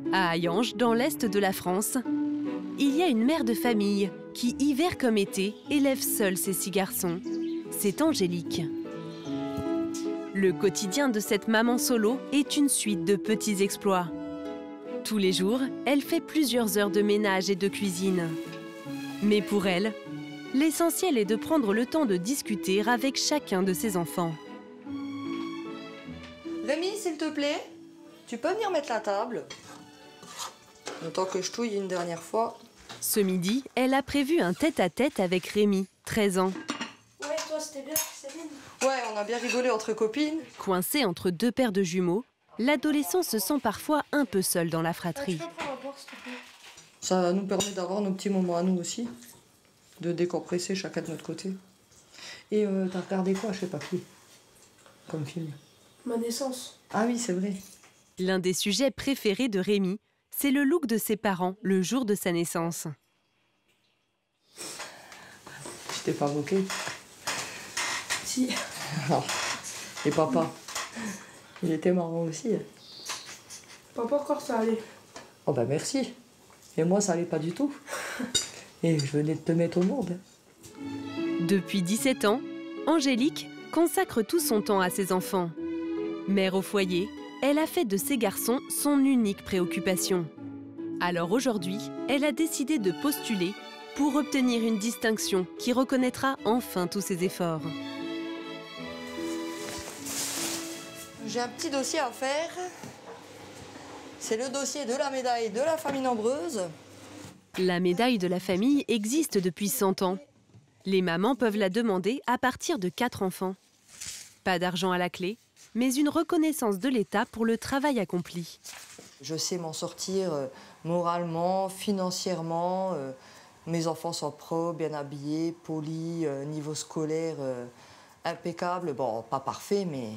À Hayange, dans l'est de la France, il y a une mère de famille qui, hiver comme été, élève seule ses 6 garçons. C'est Angélique. Le quotidien de cette maman solo est une suite de petits exploits. Tous les jours, elle fait plusieurs heures de ménage et de cuisine. Mais pour elle, l'essentiel est de prendre le temps de discuter avec chacun de ses enfants. Rémi, s'il te plaît, tu peux venir mettre la table? Le temps que je touille une dernière fois. Ce midi, elle a prévu un tête-à-tête avec Rémi, 13 ans. Ouais, toi, c'était bien, c'est bien. Ouais, on a bien rigolé entre copines. Coincé entre 2 paires de jumeaux, l'adolescent se sent parfois un peu seul dans la fratrie. Tu peux prendre un bord, s'il te plaît. Ça nous permet d'avoir nos petits moments à nous aussi. De décompresser chacun de notre côté. Et t'as regardé quoi, je sais pas qui, comme film? Ma naissance. Ah oui, c'est vrai. L'un des sujets préférés de Rémi, c'est le look de ses parents le jour de sa naissance. Je t'ai pas moqué. Si. Et papa, il était marrant aussi. Pas encore, ça allait. Oh bah merci. Et moi, ça allait pas du tout. Et je venais de te mettre au monde. Depuis 17 ans, Angélique consacre tout son temps à ses enfants. Mère au foyer, elle a fait de ses garçons son unique préoccupation. Alors aujourd'hui, elle a décidé de postuler pour obtenir une distinction qui reconnaîtra enfin tous ses efforts. J'ai un petit dossier à faire. C'est le dossier de la médaille de la famille nombreuse. La médaille de la famille existe depuis 100 ans. Les mamans peuvent la demander à partir de 4 enfants. Pas d'argent à la clé, mais une reconnaissance de l'État pour le travail accompli. Je sais m'en sortir moralement, financièrement. Mes enfants sont propres, bien habillés, polis, niveau scolaire impeccable. Bon, pas parfait, mais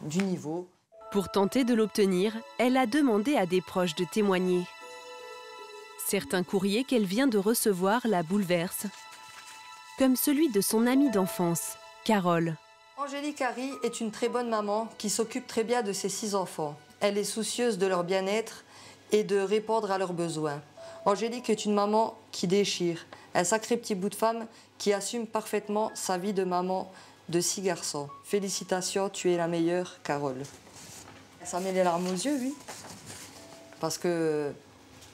du niveau. Pour tenter de l'obtenir, elle a demandé à des proches de témoigner. Certains courriers qu'elle vient de recevoir la bouleversent, comme celui de son amie d'enfance, Carole. Angélique Harry est une très bonne maman qui s'occupe très bien de ses 6 enfants. Elle est soucieuse de leur bien-être et de répondre à leurs besoins. Angélique est une maman qui déchire, un sacré petit bout de femme qui assume parfaitement sa vie de maman de 6 garçons. Félicitations, tu es la meilleure, Carole. Ça met les larmes aux yeux, oui. Parce que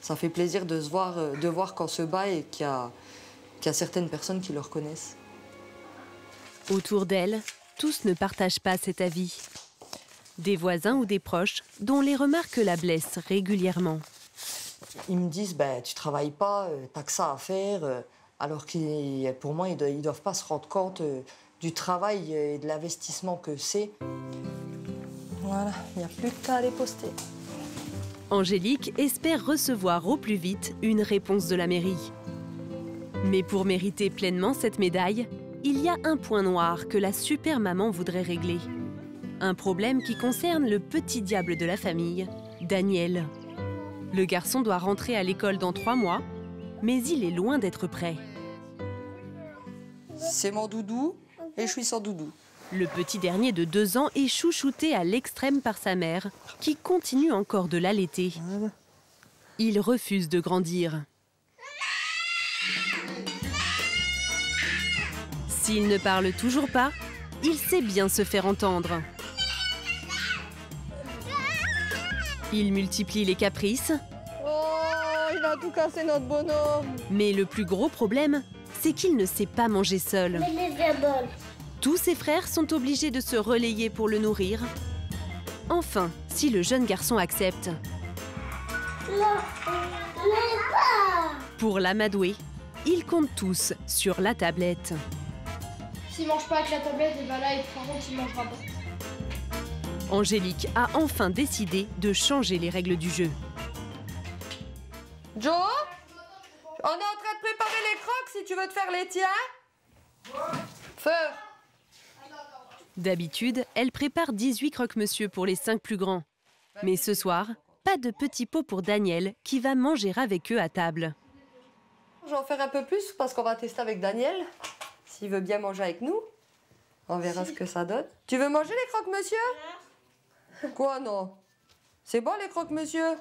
ça fait plaisir de voir qu'on se bat et qu'il y a certaines personnes qui le reconnaissent. Autour d'elle, tous ne partagent pas cet avis. Des voisins ou des proches dont les remarques la blessent régulièrement. Ils me disent tu travailles pas, t'as que ça à faire, alors que pour moi, ils doivent pas se rendre compte du travail et de l'investissement que c'est. Voilà, il n'y a plus qu'à les poster. Angélique espère recevoir au plus vite une réponse de la mairie. Mais pour mériter pleinement cette médaille, il y a un point noir que la super maman voudrait régler. Un problème qui concerne le petit diable de la famille, Daniel. Le garçon doit rentrer à l'école dans 3 mois, mais il est loin d'être prêt. C'est mon doudou et je suis sans doudou. Le petit dernier de 2 ans est chouchouté à l'extrême par sa mère, qui continue encore de l'allaiter. Il refuse de grandir. S'il ne parle toujours pas, il sait bien se faire entendre. Il multiplie les caprices. Oh, il a tout cassé notre bonhomme. Mais le plus gros problème, c'est qu'il ne sait pas manger seul. Tous ses frères sont obligés de se relayer pour le nourrir. Enfin, si le jeune garçon accepte. Pour l'amadouer, ils comptent tous sur la tablette. S'il mange pas avec la tablette, et ben là, par contre, il mangera pas. Angélique a enfin décidé de changer les règles du jeu. Joe, on est en train de préparer les crocs si tu veux te faire les tiens. Feu. D'habitude, elle prépare 18 croque-monsieur pour les 5 plus grands. Mais ce soir, pas de petits pots pour Daniel qui va manger avec eux à table. Je vais en faire un peu plus parce qu'on va tester avec Daniel. S'il veut bien manger avec nous, on verra ce que ça donne. Tu veux manger les croque-monsieur? Quoi, non? C'est bon les croque-monsieur?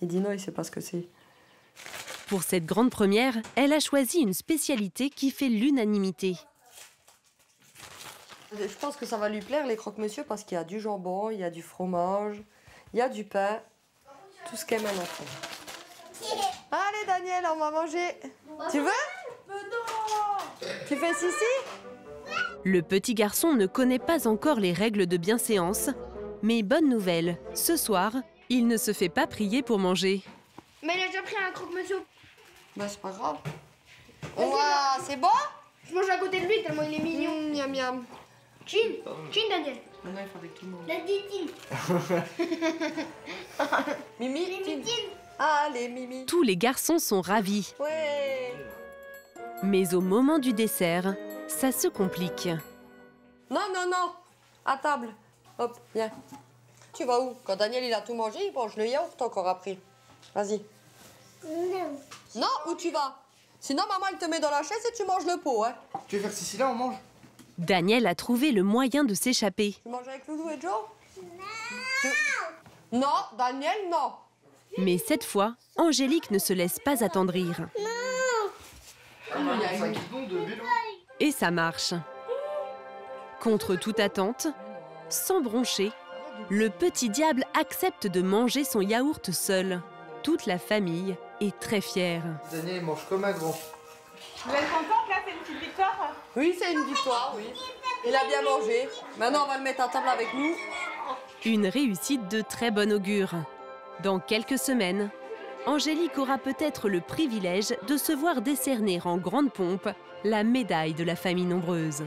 Il dit non, il sait pas ce que c'est. Pour cette grande première, elle a choisi une spécialité qui fait l'unanimité. Je pense que ça va lui plaire, les croque-monsieur, parce qu'il y a du jambon, il y a du fromage, il y a du pain, tout ce qu'aime un enfant. Allez Daniel, on va manger. Tu veux? Tu fais cici? Le petit garçon ne connaît pas encore les règles de bienséance, mais bonne nouvelle, ce soir, il ne se fait pas prier pour manger. Mais il a déjà pris un croque-monsieur. Bah c'est pas grave. Ouah, c'est bon? Je mange à côté de lui tellement il est mignon. Miam miam. Chin, Daniel. Maintenant il faut avec tout le monde. La ditine. Mimi, allez Mimi. Tous les garçons sont ravis, Ouais. mais au moment du dessert, ça se complique. Non, non, non. À table. Hop, viens. Tu vas où? Quand Daniel il a tout mangé, il mange le yaourt encore après. Vas-y. Non. Non, où tu vas? Sinon maman elle te met dans la chaise et tu manges le pot, hein. Tu veux faire cici là, on mange? Daniel a trouvé le moyen de s'échapper. Tu manges avec Loulou et Joe? Non. Non, Daniel, non. Mais cette fois, Angélique ne se laisse pas attendrir. Et ça marche. Contre toute attente, sans broncher, le petit diable accepte de manger son yaourt seul. Toute la famille est très fière. Daniel, il mange comme un grand. Vous êtes contente là, c'est une petite victoire? Oui, c'est une victoire, oui. Il a bien mangé. Maintenant, on va le mettre à table avec nous. Une réussite de très bon augure. Dans quelques semaines, Angélique aura peut-être le privilège de se voir décerner en grande pompe la médaille de la famille nombreuse.